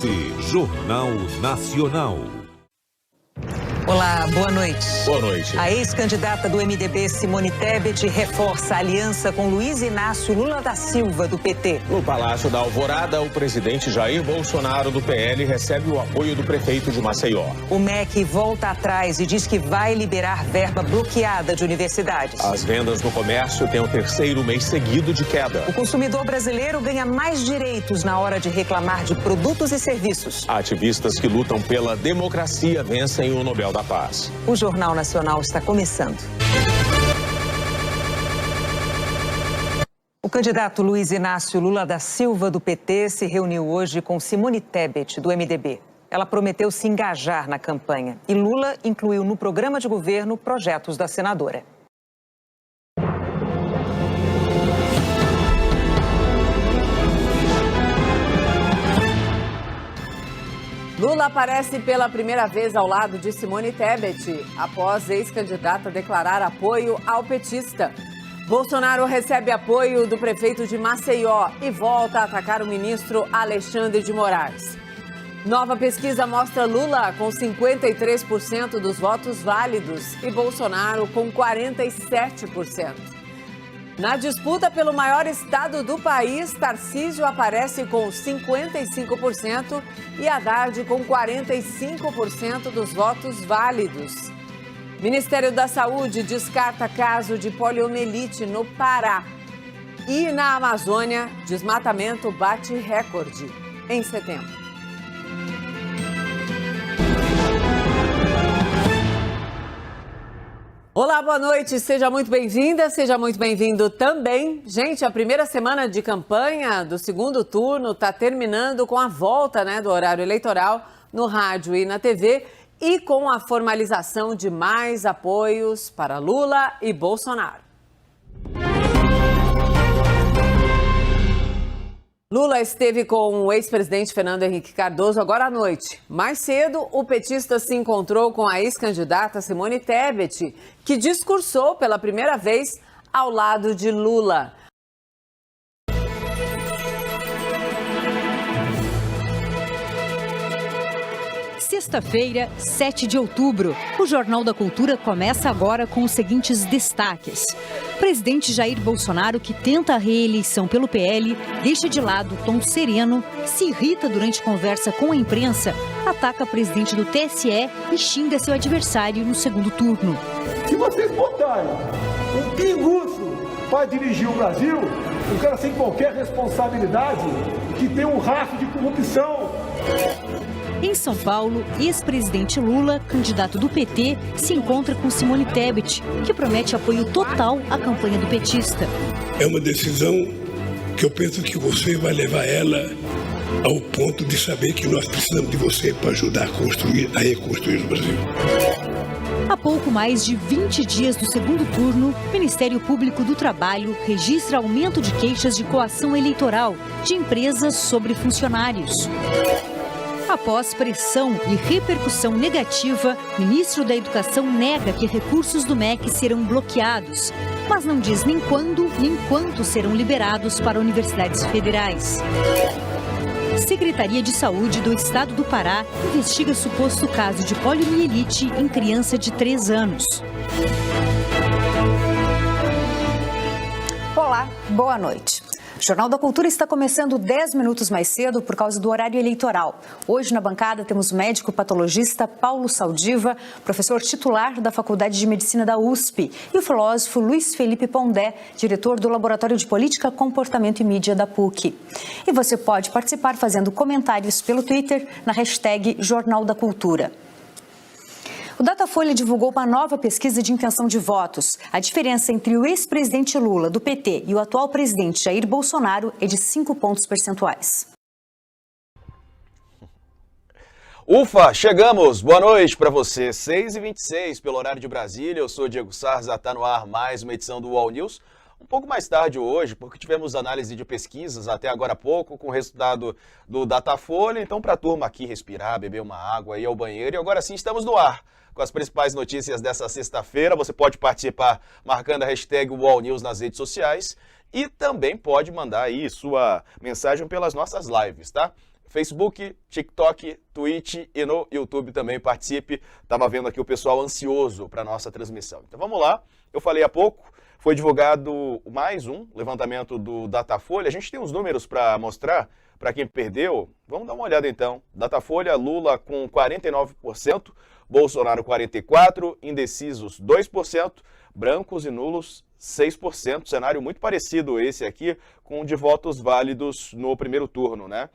Jornal Nacional. Olá, boa noite. Boa noite. A ex-candidata do MDB, Simone Tebet, reforça a aliança com Luiz Inácio Lula da Silva, do PT. No Palácio da Alvorada, o presidente Jair Bolsonaro, do PL, recebe o apoio do prefeito de Maceió. O MEC volta atrás e diz que vai liberar verba bloqueada de universidades. As vendas no comércio têm o terceiro mês seguido de queda. O consumidor brasileiro ganha mais direitos na hora de reclamar de produtos e serviços. Ativistas que lutam pela democracia vencem o Nobel da Paz. O Jornal Nacional está começando. O candidato Luiz Inácio Lula da Silva, do PT, se reuniu hoje com Simone Tebet, do MDB. Ela prometeu se engajar na campanha e Lula incluiu no programa de governo projetos da senadora. Lula aparece pela primeira vez ao lado de Simone Tebet, após ex-candidata declarar apoio ao petista. Bolsonaro recebe apoio do prefeito de Maceió e volta a atacar o ministro Alexandre de Moraes. Nova pesquisa mostra Lula com 53% dos votos válidos e Bolsonaro com 47%. Na disputa pelo maior estado do país, Tarcísio aparece com 55% e Haddad com 45% dos votos válidos. Ministério da Saúde descarta caso de poliomielite no Pará. E na Amazônia, desmatamento bate recorde em setembro. Olá, boa noite, seja muito bem-vinda, seja muito bem-vindo também. Gente, a primeira semana de campanha do segundo turno está terminando com a volta do horário eleitoral no rádio e na TV e com a formalização de mais apoios para Lula e Bolsonaro. Lula esteve com o ex-presidente Fernando Henrique Cardoso agora à noite. Mais cedo, o petista se encontrou com a ex-candidata Simone Tebet, que discursou pela primeira vez ao lado de Lula. Sexta-feira, 7 de outubro. O Jornal da Cultura começa agora com os seguintes destaques. Presidente Jair Bolsonaro, que tenta a reeleição pelo PL, deixa de lado o tom sereno, se irrita durante conversa com a imprensa, ataca presidente do TSE e xinga seu adversário no segundo turno. Se vocês botarem um pinguço para dirigir o Brasil, um cara sem qualquer responsabilidade, que tem um rastro de corrupção. Em São Paulo, ex-presidente Lula, candidato do PT, se encontra com Simone Tebet, que promete apoio total à campanha do petista. É uma decisão que eu penso que você vai levar ela ao ponto de saber que nós precisamos de você para ajudar a reconstruir o Brasil. Há pouco mais de 20 dias do segundo turno, o Ministério Público do Trabalho registra aumento de queixas de coação eleitoral de empresas sobre funcionários. Após pressão e repercussão negativa, o ministro da Educação nega que recursos do MEC serão bloqueados, mas não diz nem quando nem quanto serão liberados para universidades federais. Secretaria de Saúde do Estado do Pará investiga suposto caso de poliomielite em criança de 3 anos. Olá, boa noite. O Jornal da Cultura está começando 10 minutos mais cedo por causa do horário eleitoral. Hoje na bancada temos o médico patologista Paulo Saldiva, professor titular da Faculdade de Medicina da USP, e o filósofo Luiz Felipe Pondé, diretor do Laboratório de Política, Comportamento e Mídia da PUC. E você pode participar fazendo comentários pelo Twitter na hashtag Jornal da Cultura. O Datafolha divulgou uma nova pesquisa de intenção de votos. A diferença entre o ex-presidente Lula, do PT, e o atual presidente Jair Bolsonaro é de 5 pontos percentuais. Ufa, chegamos! Boa noite para você. 6h26 pelo horário de Brasília. Eu sou Diego Sarza, está no ar mais uma edição do UOL News. Um pouco mais tarde hoje, porque tivemos análise de pesquisas até agora há pouco, com o resultado do Datafolha. Então, para a turma aqui respirar, beber uma água, ir ao banheiro. E agora sim, estamos no ar com as principais notícias dessa sexta-feira. Você pode participar marcando a hashtag UOL News nas redes sociais e também pode mandar aí sua mensagem pelas nossas lives, tá? Facebook, TikTok, Twitch e no YouTube também participe. Estava vendo aqui o pessoal ansioso para a nossa transmissão. Então vamos lá, eu falei há pouco, foi divulgado mais um levantamento do Datafolha. A gente tem os números para mostrar para quem perdeu. Vamos dar uma olhada então. Datafolha, Lula com 49%, Bolsonaro 44%, indecisos 2%, brancos e nulos 6%. Cenário muito parecido esse aqui com o de votos válidos no primeiro turno, né?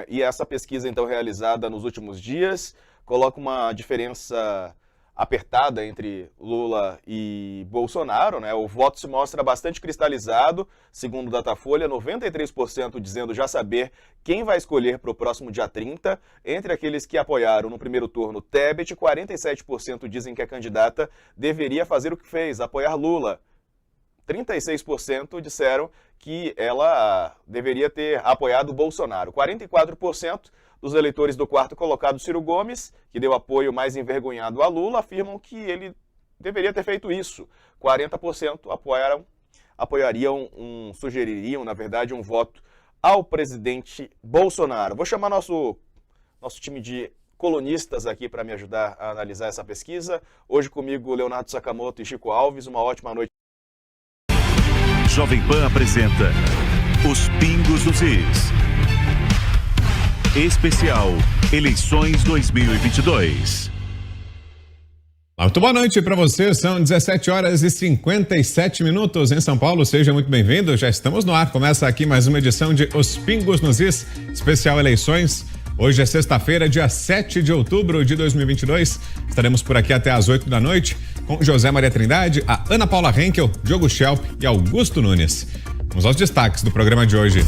E essa pesquisa, então, realizada nos últimos dias, coloca uma diferença apertada entre Lula e Bolsonaro, né? O voto se mostra bastante cristalizado, segundo o Datafolha, 93% dizendo já saber quem vai escolher para o próximo dia 30. Entre aqueles que apoiaram no primeiro turno Tebet, 47% dizem que a candidata deveria fazer o que fez, apoiar Lula. 36% disseram que ela deveria ter apoiado Bolsonaro. 44% dos eleitores do quarto colocado, Ciro Gomes, que deu apoio mais envergonhado a Lula, afirmam que ele deveria ter feito isso. 40% sugeririam, na verdade, um voto ao presidente Bolsonaro. Vou chamar nosso time de colunistas aqui para me ajudar a analisar essa pesquisa. Hoje comigo, Leonardo Sakamoto e Chico Alves. Uma ótima noite. Jovem Pan apresenta Os Pingos dos Is. Especial Eleições 2022. Muito boa noite para você, são 17 horas e 57 minutos em São Paulo, seja muito bem-vindo, já estamos no ar, começa aqui mais uma edição de Os Pingos nos Is, especial eleições. Hoje é sexta-feira, dia 7 de outubro de 2022, estaremos por aqui até às 8 da noite com José Maria Trindade, a Ana Paula Henkel, Diogo Schelp e Augusto Nunes. Vamos aos destaques do programa de hoje.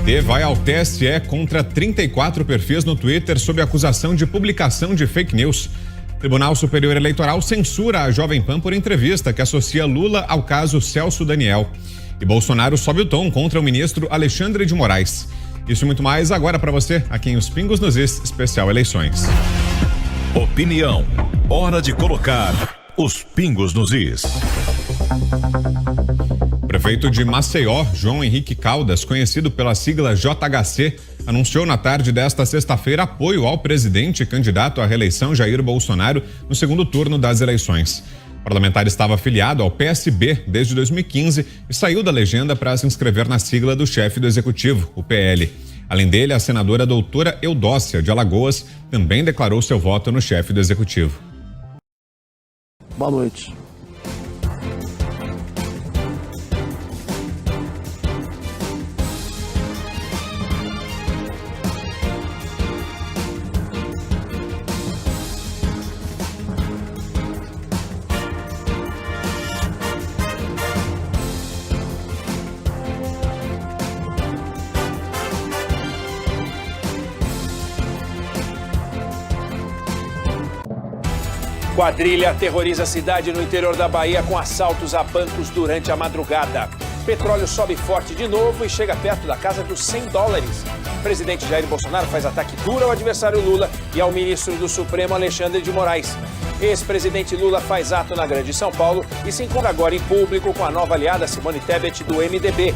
PT vai ao TSE contra 34 perfis no Twitter sob acusação de publicação de fake news. Tribunal Superior Eleitoral censura a Jovem Pan por entrevista que associa Lula ao caso Celso Daniel. E Bolsonaro sobe o tom contra o ministro Alexandre de Moraes. Isso e muito mais agora para você, aqui em Os Pingos nos Is, especial eleições. Opinião. Hora de colocar os pingos nos is. Prefeito de Maceió, João Henrique Caldas, conhecido pela sigla JHC, anunciou na tarde desta sexta-feira apoio ao presidente e candidato à reeleição Jair Bolsonaro no segundo turno das eleições. O parlamentar estava afiliado ao PSB desde 2015 e saiu da legenda para se inscrever na sigla do chefe do executivo, o PL. Além dele, a senadora doutora Eudócia, de Alagoas, também declarou seu voto no chefe do executivo. Boa noite. Quadrilha aterroriza a cidade no interior da Bahia com assaltos a bancos durante a madrugada. Petróleo sobe forte de novo e chega perto da casa dos $100. Presidente Jair Bolsonaro faz ataque duro ao adversário Lula e ao ministro do Supremo Alexandre de Moraes. Ex-presidente Lula faz ato na Grande São Paulo e se encontra agora em público com a nova aliada Simone Tebet do MDB.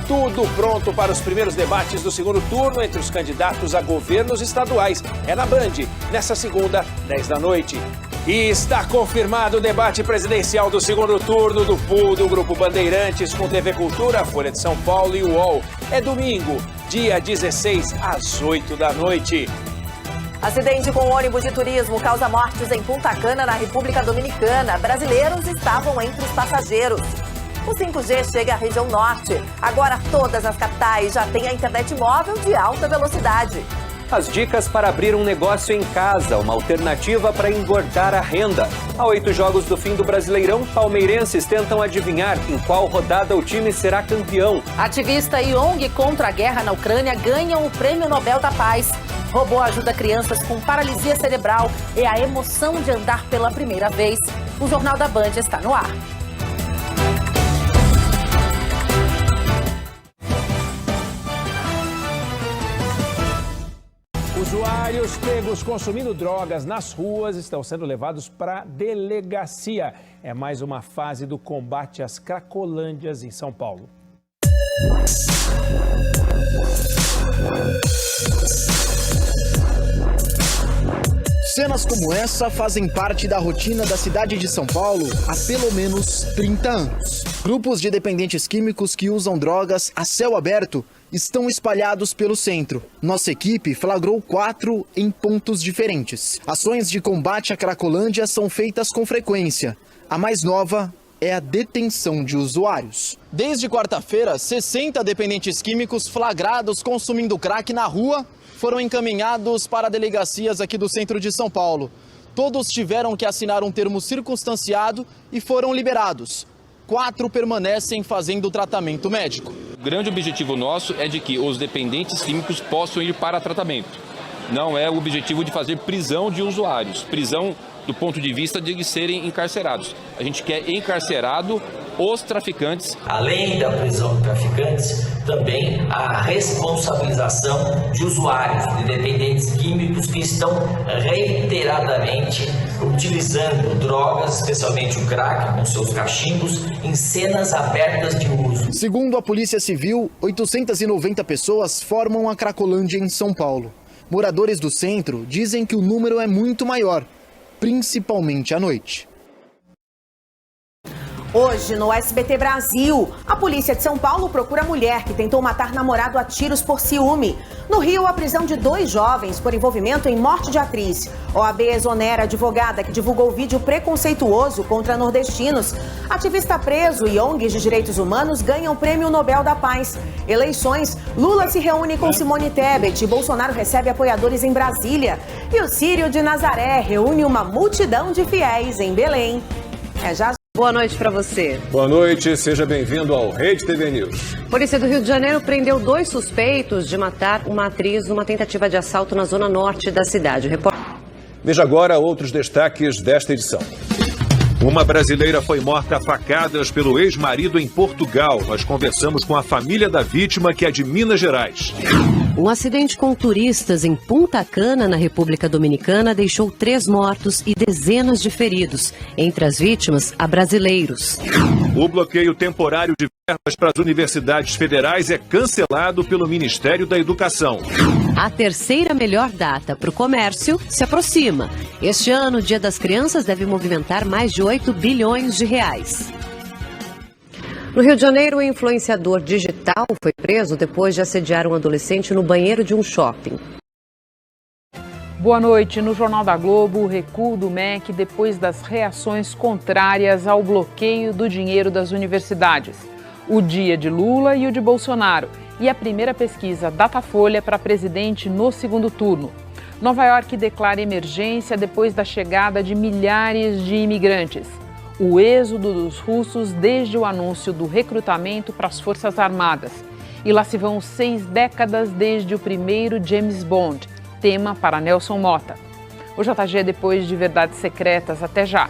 Tudo pronto para os primeiros debates do segundo turno entre os candidatos a governos estaduais. É na Band, nessa segunda, 10 da noite. E está confirmado o debate presidencial do segundo turno do pool do Grupo Bandeirantes com TV Cultura, Folha de São Paulo e UOL. É domingo, dia 16, às 8 da noite. Acidente com ônibus de turismo causa mortes em Punta Cana, na República Dominicana. Brasileiros estavam entre os passageiros. O 5G chega à região norte. Agora todas as capitais já têm a internet móvel de alta velocidade. As dicas para abrir um negócio em casa, uma alternativa para engordar a renda. A 8 jogos do fim do Brasileirão, palmeirenses tentam adivinhar em qual rodada o time será campeão. Ativista e ONG contra a guerra na Ucrânia ganham o Prêmio Nobel da Paz. Robô ajuda crianças com paralisia cerebral e a emoção de andar pela primeira vez. O Jornal da Band está no ar. Usuários pegos consumindo drogas nas ruas estão sendo levados para a delegacia. É mais uma fase do combate às cracolândias em São Paulo. Cenas como essa fazem parte da rotina da cidade de São Paulo há pelo menos 30 anos. Grupos de dependentes químicos que usam drogas a céu aberto estão espalhados pelo centro. Nossa equipe flagrou 4 em pontos diferentes. Ações de combate à Cracolândia são feitas com frequência. A mais nova é a detenção de usuários. Desde quarta-feira, 60 dependentes químicos flagrados consumindo crack na rua foram encaminhados para delegacias aqui do centro de São Paulo. Todos tiveram que assinar um termo circunstanciado e foram liberados. 4 permanecem fazendo tratamento médico. O grande objetivo nosso é de que os dependentes químicos possam ir para tratamento. Não é o objetivo de fazer prisão de usuários, prisão do ponto de vista de serem encarcerados. A gente quer encarcerado os traficantes. Além da prisão de traficantes, também a responsabilização de usuários, de dependentes químicos que estão reiteradamente utilizando drogas, especialmente o crack com seus cachimbos, em cenas abertas de uso. Segundo a Polícia Civil, 890 pessoas formam a Cracolândia em São Paulo. Moradores do centro dizem que o número é muito maior, principalmente à noite. Hoje, no SBT Brasil, a polícia de São Paulo procura mulher que tentou matar namorado a tiros por ciúme. No Rio, a prisão de 2 jovens por envolvimento em morte de atriz. OAB exonera a advogada que divulgou vídeo preconceituoso contra nordestinos. Ativista preso e ONGs de direitos humanos ganham o Prêmio Nobel da Paz. Eleições, Lula se reúne com Simone Tebet e Bolsonaro recebe apoiadores em Brasília. E o Círio de Nazaré reúne uma multidão de fiéis em Belém. Boa noite para você. Boa noite, seja bem-vindo ao Rede TV News. Polícia do Rio de Janeiro prendeu 2 suspeitos de matar uma atriz numa tentativa de assalto na zona norte da cidade. Veja agora outros destaques desta edição. Uma brasileira foi morta a facadas pelo ex-marido em Portugal. Nós conversamos com a família da vítima, que é de Minas Gerais. Um acidente com turistas em Punta Cana, na República Dominicana, deixou 3 mortos e dezenas de feridos. Entre as vítimas, há brasileiros. O bloqueio temporário de verbas para as universidades federais é cancelado pelo Ministério da Educação. A terceira melhor data para o comércio se aproxima. Este ano, o Dia das Crianças deve movimentar mais de 8 bilhões de reais. No Rio de Janeiro, o influenciador digital foi preso depois de assediar um adolescente no banheiro de um shopping. Boa noite. No Jornal da Globo, o recuo do MEC depois das reações contrárias ao bloqueio do dinheiro das universidades. O dia de Lula e o de Bolsonaro. E a primeira pesquisa Datafolha para presidente no segundo turno. Nova York declara emergência depois da chegada de milhares de imigrantes. O êxodo dos russos desde o anúncio do recrutamento para as Forças Armadas. E lá se vão 6 décadas desde o primeiro James Bond, tema para Nelson Motta. O JG depois de Verdades Secretas. Até já.